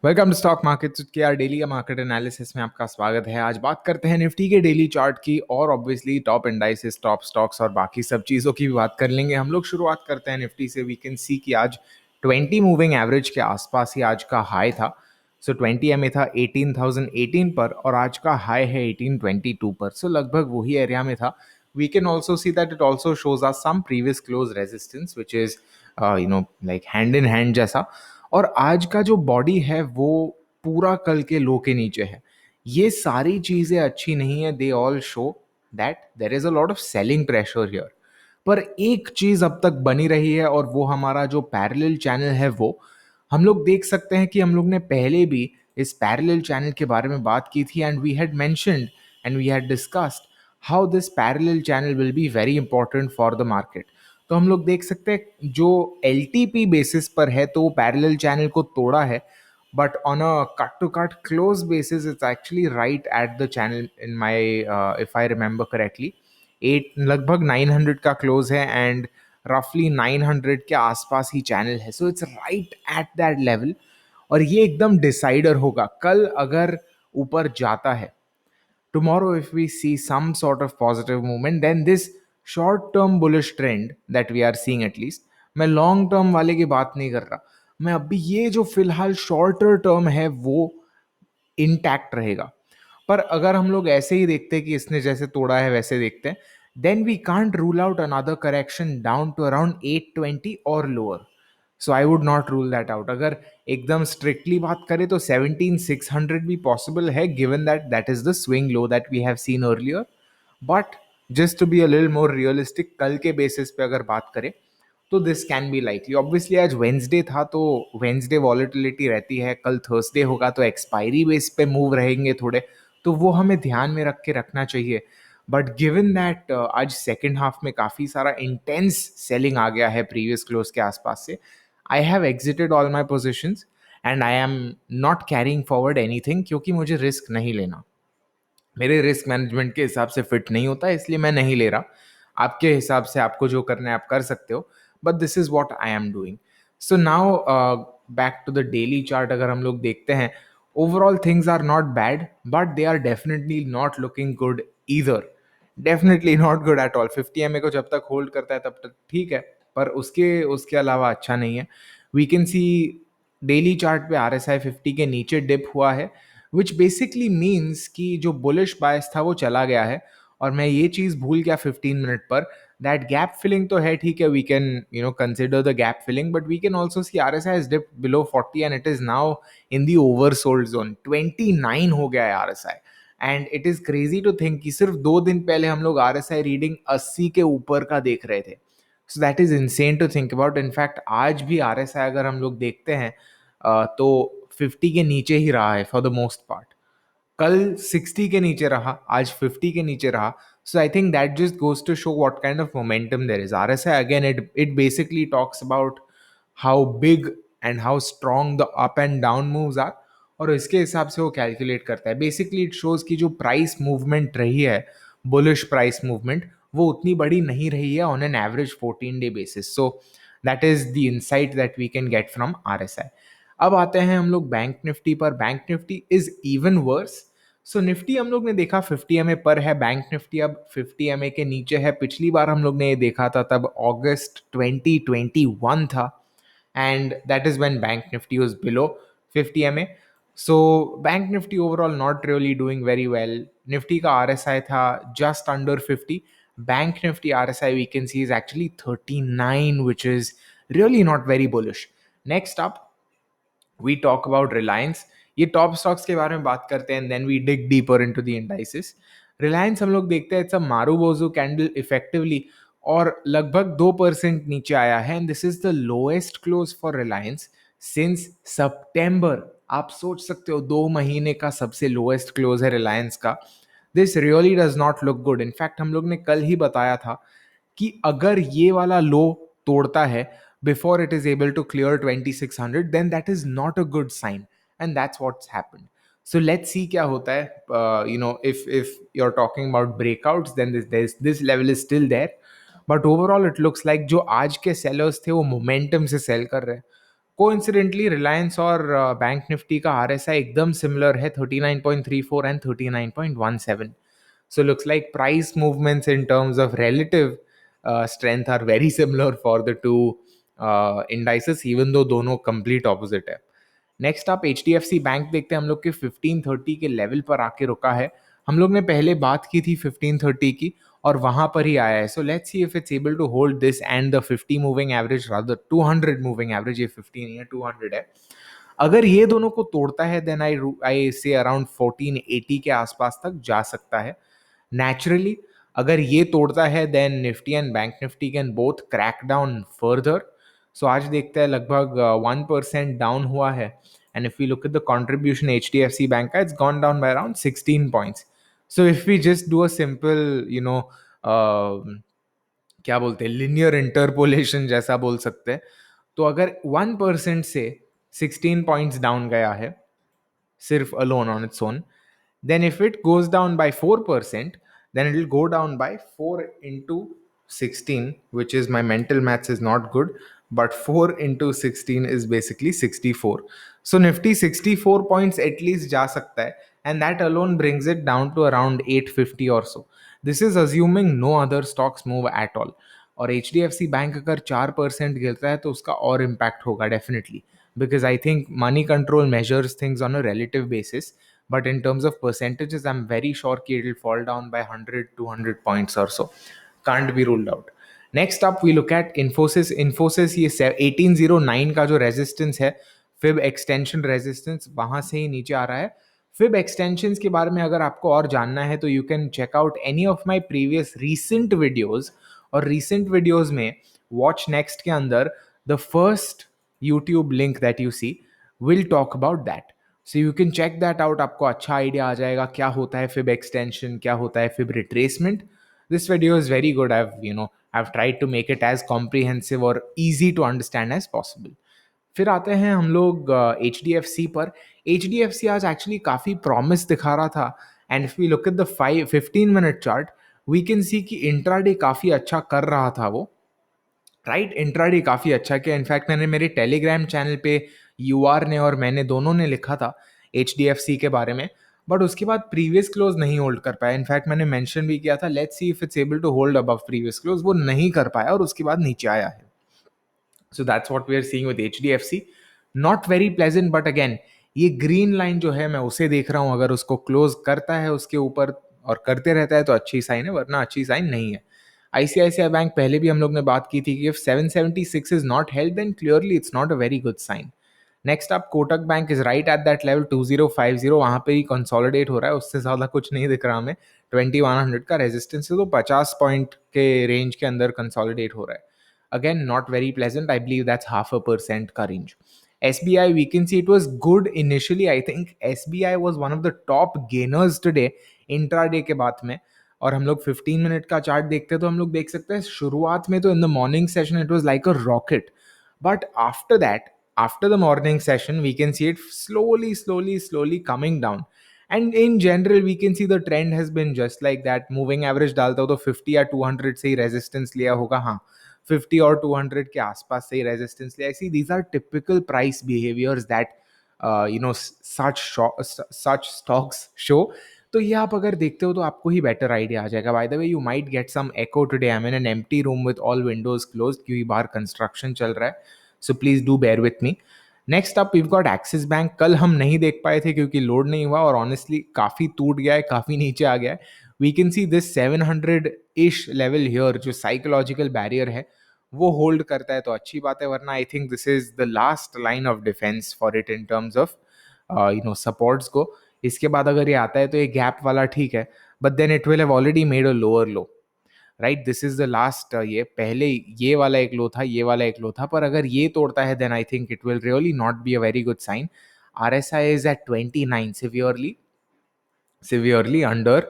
Welcome to stock market के are daily का market analysis में आपका स्वागत है। आज बात करते हैं निफ्टी के डेली चार्ट की और obviously top indices, top stocks और बाकी सब चीज़ों की भी बात कर लेंगे। हम लोग शुरुआत करते हैं निफ्टी से। वी कैन सी कि आज 20 मूविंग एवरेज के आसपास ही आज का हाई था। सो 20 एमए था 18,018 पर और आज का हाई है 1822 पर। सो लगभग वही एरिया में था। We can also see that it also shows us some previous close resistance which is like hand in hand जैसा। और आज का जो बॉडी है वो पूरा कल के लो के नीचे है। ये सारी चीजें अच्छी नहीं है। They all show that there is a lot of selling pressure here. पर एक चीज अब तक बनी रही है और वो हमारा जो पैरेलल चैनल है वो हम लोग देख सकते हैं कि हम लोग ने पहले भी इस पैरेलल चैनल के बारे में बात की थी and we had mentioned and we had discussed how this parallel channel will be very important for the market. तो हम लोग देख सकते हैं जो एल बेसिस पर है तो वो पैरेलल चैनल को तोड़ा है, but on a cut to cut close basis it's actually right at the channel in my if I remember correctly. At लगभग 900 का क्लोज है एंड रफली 900 के आसपास ही चैनल है। So it's right at that level और ये एकदम डिसाइडर होगा कल अगर ऊपर जाता है। Tomorrow, if we see some sort of positive movement, then this short term bullish trend that we are seeing at least, मैं लॉन्ग टर्म वाले की बात नहीं कर रहा, मैं अभी ये जो फिलहाल शॉर्टर टर्म है वो इंटैक्ट रहेगा। पर अगर हम लोग ऐसे ही देखते हैं कि इसने जैसे तोड़ा है वैसे देखते हैं, then we can't rule out another correction down to around 820 और lower. So I would not rule that out. अगर एकदम स्ट्रिक्टली बात करें तो 17,600 भी पॉसिबल है, given that that is the swing low that we have seen earlier. But just to be a little more realistic, कल के बेसिस पे अगर बात करें तो this can be likely. Obviously आज वेंसडे था तो वेंसडे वॉलेटिलिटी रहती है, कल थर्सडे होगा तो एक्सपायरी बेस पे मूव रहेंगे थोड़े, तो वो हमें ध्यान में रख के रखना चाहिए। बट गिवन दैट आज सेकेंड हाफ में काफ़ी सारा इंटेंस सेलिंग आ गया है प्रीवियस क्लोज के आसपास से, I have exerted all my positions and I am not carrying forward anything, क्योंकि मुझे रिस्क नहीं लेना। मेरे रिस्क मैनेजमेंट के हिसाब से फिट नहीं होता, इसलिए मैं नहीं ले रहा। आपके हिसाब से आपको जो करना है आप कर सकते हो, but this is what I am doing. So now back to the daily chart अगर हम लोग देखते हैं, overall things are not bad but they are definitely not looking good either. Definitely not good at all. 50 M को जब तक hold करता है तब तक ठीक है, पर उसके उसके अलावा अच्छा नहीं है। We can see daily chart पे आर एस आई 50 के नीचे डिप हुआ है, विच बेसिकली मीन्स कि जो बुलिश बायस था वो चला गया है। और मैं ये चीज़ भूल गया 15 मिनट पर, दैट गैप फिलिंग तो है, ठीक है, we can consider the gap filling, but we can also see R S I dip below 40 and it is now in the oversold zone. 29 हो गया है R S I and it is crazy to think कि सिर्फ 2 दिन पहले हम लोग are S I reading 80 के ऊपर का देख रहे थे। So that is insane to think about. In fact आज भी आर एस आई अगर हम लोग देखते हैं तो 50 के नीचे ही रहा है फॉर द मोस्ट पार्ट। कल 60 के नीचे रहा, आज 50 के नीचे रहा। So I think that just goes to show what kind of momentum there is. RSI again it basically talks about how big and how strong the up and down moves are, और इसके हिसाब से वो calculate करता है। Basically it shows कि जो price movement रही है, बुलिश प्राइस मूवमेंट, वो उतनी बड़ी नहीं रही है on an average 14 day basis. So that is the insight that we can get from RSI. अब आते हैं हम लोग बैंक निफ्टी पर। Bank Nifty is even worse. So Nifty हम लोग ने देखा 50 एमए पर है, बैंक निफ्टी अब 50 एमए के नीचे है। पिछली बार हम लोग ने ये देखा था तब अगस्त 2021 था, and that is when bank Nifty was below 50 MA. So bank Nifty overall not really doing very well. Nifty का आरएसआई था just under 50। Bank Nifty RSI we can see is actually 39, which is really not very bullish. Next up, we talk about Reliance. ये top stocks के बारे में बात करते हैं, then we dig deeper into the indices. Reliance हम लोग देखते हैं it's a marubozu candle effectively, और लगभग 2% नीचे आया है and this is the lowest close for Reliance since सितंबर। आप सोच सकते हो 2 महीने का सबसे लोएस्ट क्लोज है रिलायंस का। This really does not look good. In fact हम लोग ने कल ही बताया था कि अगर ये वाला लो तोड़ता है before it is able to clear 2600, then that is not a good sign, and that's what's happened. So let's see क्या होता है। If you're talking about breakouts, then this level is still there, but overall it looks like जो आज के sellers थे वो momentum से sell कर रहे हैं। कोइंसिडेंटली रिलायंस और बैंक निफ्टी का आरएसआई एकदम सिमिलर है, 39.34 and 39.17. So looks like price movements in terms of relative strength are very similar for the two indices, even though दोनों complete opposite है. नेक्स्ट आप H D F C bank देखते हैं, हम लोग के 1530 के लेवल पर आके रुका है. हम लोग ने पहले बात की थी 1530 की और वहां पर ही आया है. So let's see if it's able to hold this and the 50 moving average, rather 200 moving average. ये 15 नहीं है, 200 है. अगर ये दोनों को तोड़ता है देन आई से अराउंड 1480 के आसपास तक जा सकता है नेचुरली. अगर ये तोड़ता है then Nifty and Bank Nifty can both crack down further. So आज देखते हैं लगभग 1% डाउन हुआ है. And if we look at the contribution H D F C Bank का, it's gone down by around 16 points. So if we just do a simple क्या बोलते हैं, लिनियर इंटरपोलेशन जैसा बोल सकते हैं, तो अगर 1% से 16 पॉइंट्स डाउन गया है सिर्फ alone on its own, then if it goes down by 4%, then it will go down by 4 into 16, which is, my mental maths is not good, but 4 into 16 is basically 64. So Nifty 64 points at least जा सकता है, and that alone brings it down to around 850 or so. This is assuming no other stocks move at all. और H D F C bank अगर 4% गिरता है तो उसका और इम्पैक्ट होगा definitely, because I think money control measures things on a relative basis. But in terms of percentages, I'm very sure कि it will fall down by 100, 200 points or so. Can't be ruled out. Next up, we look at Infosys. Infosys ये 1809 का जो resistance है, Fib extension resistance, वहाँ से ही नीचे आ रहा है. Fib extensions के बारे में अगर आपको और जानना है तो you can check out any of my previous recent videos. और recent videos में Watch Next के अंदर the first YouTube link that you see will talk about that. So you can check that out. आपको अच्छा idea आ जाएगा क्या होता है fib extension, क्या होता है fib retracement. This video is very good. I've tried to make it as comprehensive or easy to understand as possible. फिर आते हैं हम लोग एच डी एफ सी पर. एच डी एफ सी आज एक्चुअली काफ़ी प्रॉमिस दिखा रहा था. And if we look at the 15 minute chart, we can see कि इंट्राडे काफ़ी अच्छा कर रहा था वो, राइट. इंट्राडे काफ़ी अच्छा किया. इनफैक्ट मैंने मेरे टेलीग्राम चैनल पे यूआर ने और मैंने दोनों ने लिखा था एच डी एफ सी के बारे में, बट उसके बाद प्रीवियस क्लोज नहीं होल्ड कर पाया. इनफैक्ट मैंने मेंशन भी किया था let's see if it's able to hold above previous close, वो नहीं कर पाया और उसके बाद नीचे आया है. So that's what we are seeing with H D F C. Not very pleasant, but again ये ग्रीन लाइन जो है मैं उसे देख रहा हूँ. अगर उसको क्लोज करता है उसके ऊपर और करते रहता है तो अच्छी साइन है, वरना अच्छी साइन नहीं है. आईसीआईसीआई बैंक पहले भी हम लोग ने बात की थी कि if 776 is not held then clearly it's not a very good sign. Next आप Kotak Bank is right at that level 2050, वहाँ पे ही कंसोलिडेट हो रहा है, उससे ज़्यादा कुछ नहीं दिख रहा हमें. 2100 का रेजिस्टेंस है तो 50 पॉइंट के रेंज के अंदर कंसोलिडेट हो रहा है. Again not very pleasant, I believe that's 0.5% का range. SBI, we can see it was good initially. I think SBI was one of the top gainers today intraday के बाद में. और हम लोग 15 मिनट का चार्ट देखते हैं तो हम लोग देख सकते हैं शुरुआत में तो in the morning session it was like a rocket, but after that, after the morning session, we can see it slowly coming down. And in general, we can see the trend has been just like that. Moving average डालता हो तो 50 या 200 से ही resistance लिया होगा. हाँ, 50 और 200 के आसपास से ही resistance लिया. See, these are typical price behaviors that such stocks show. तो ये आप अगर देखते हो तो आपको ही बेटर आइडिया आ जाएगा. By the way, you might get some echo today. I am in an empty room with all windows close क्योंकि बाहर कंस्ट्रक्शन चल रहा है. So please do bear with me. Next up we got Axis bank. कल हम नहीं देख पाए थे क्योंकि लोड नहीं हुआ और ऑनेस्टली काफ़ी टूट गया है, काफ़ी नीचे आ गया है. वी कैन सी दिस 700 इश लेवल हियर, जो साइकोलॉजिकल बैरियर है वो होल्ड करता है तो अच्छी बात है, वरना I think this is the last line of defence for it in terms of supports को. इसके बाद अगर ये आता है तो ये गैप वाला ठीक है, but then it will have already made a lower low, right. This is the last. ये पहले ये वाला एक लो था, ये वाला एक लो था, पर अगर ये तोड़ता है then I think it will really not be a very good sign. RSI is at 29, severely under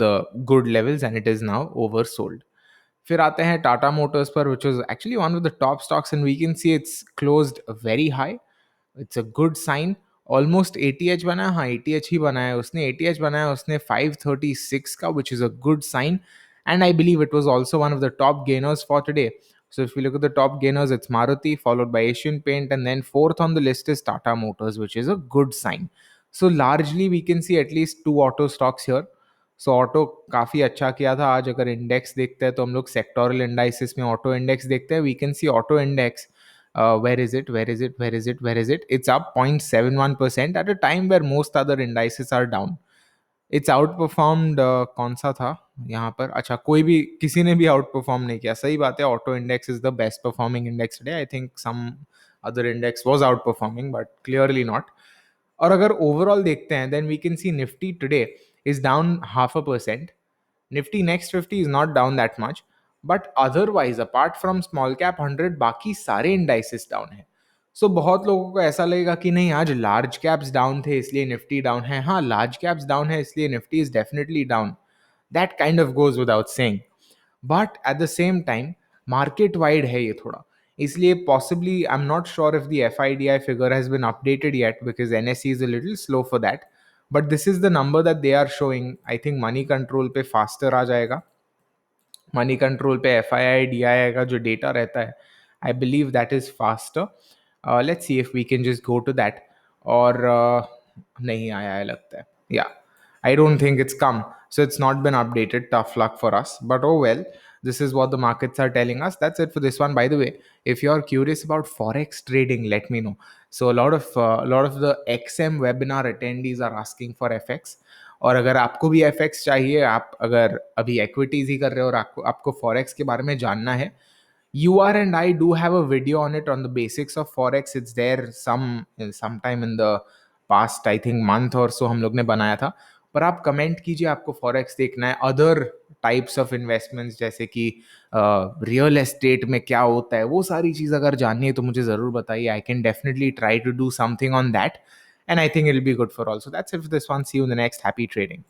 the good levels and it is now oversold. फिर आते हैं टाटा मोटर्स पर, which was actually one of the top stocks and we can see it's closed very high. It's a good sign. Almost ATH बना है. हाँ, ATH ही बना है उसने. ATH बनाया उसने 536 का, which is a good sign. And I believe it was also one of the top gainers for today. So if we look at the top gainers, it's Maruti, followed by Asian Paint, and then fourth on the list is Tata Motors, which is a good sign. So largely we can see at least two auto stocks here. So auto काफ़ी अच्छा किया था आज. अगर index देखते हैं तो हम लोग सेक्टोरल इंडाइसिस में ऑटो इंडेक्स देखते हैं. We can see auto index, where is it? It's up 0.71% at a time where most other indices are down. It's out performed. कौन सा था यहाँ पर? अच्छा, कोई भी, किसी ने भी आउट परफॉर्म नहीं किया. सही बात है, auto index is the best performing index today. I think some other index was outperforming but clearly not. और अगर ओवरऑल देखते हैं then we can see Nifty today is down 0.5%. Nifty next 50 is not down that much, but otherwise apart from small cap 100 बाकी सारे indices down है. सो बहुत लोगों को ऐसा लगेगा कि नहीं, आज लार्ज कैप्स डाउन थे इसलिए निफ्टी डाउन है. हाँ, लार्ज कैप्स डाउन है इसलिए Nifty is definitely down. That kind of goes without saying. But at the same time market wide है ये थोड़ा, इसलिए possibly I am not sure if the FIDI figure has been updated yet because NSE is a little slow for that. But this is the number that they are showing. I think Moneycontrol पे faster आ जाएगा. Moneycontrol पे FIDI का जो data रहता है, I believe that is faster. Let's see if we can just go to that. और नहीं आया है लगता है. या I don't think it's come. So it's not been updated. Tough luck for us. But oh well, this is what the markets are telling us. That's it for this one. By the way, if you're curious about forex trading, let me know. So a lot of the XM webinar attendees are asking for FX. और अगर आपको भी FX चाहिए, आप अगर अभी equities ही कर रहे हो और आपको forex के बारे में जानना है, UR and I do have a video on it on the basics of forex. It's there sometime in the past, I think month or so हम लोग ने बनाया था. पर आप कमेंट कीजिए आपको फॉरेक्स देखना है. अदर टाइप्स ऑफ इन्वेस्टमेंट्स जैसे कि रियल एस्टेट में क्या होता है, वो सारी चीज़ अगर जाननी है तो मुझे ज़रूर बताइए. I can definitely try to do something on that, and I think it will be good for all. So that's it for this one. See you in the next. Happy trading.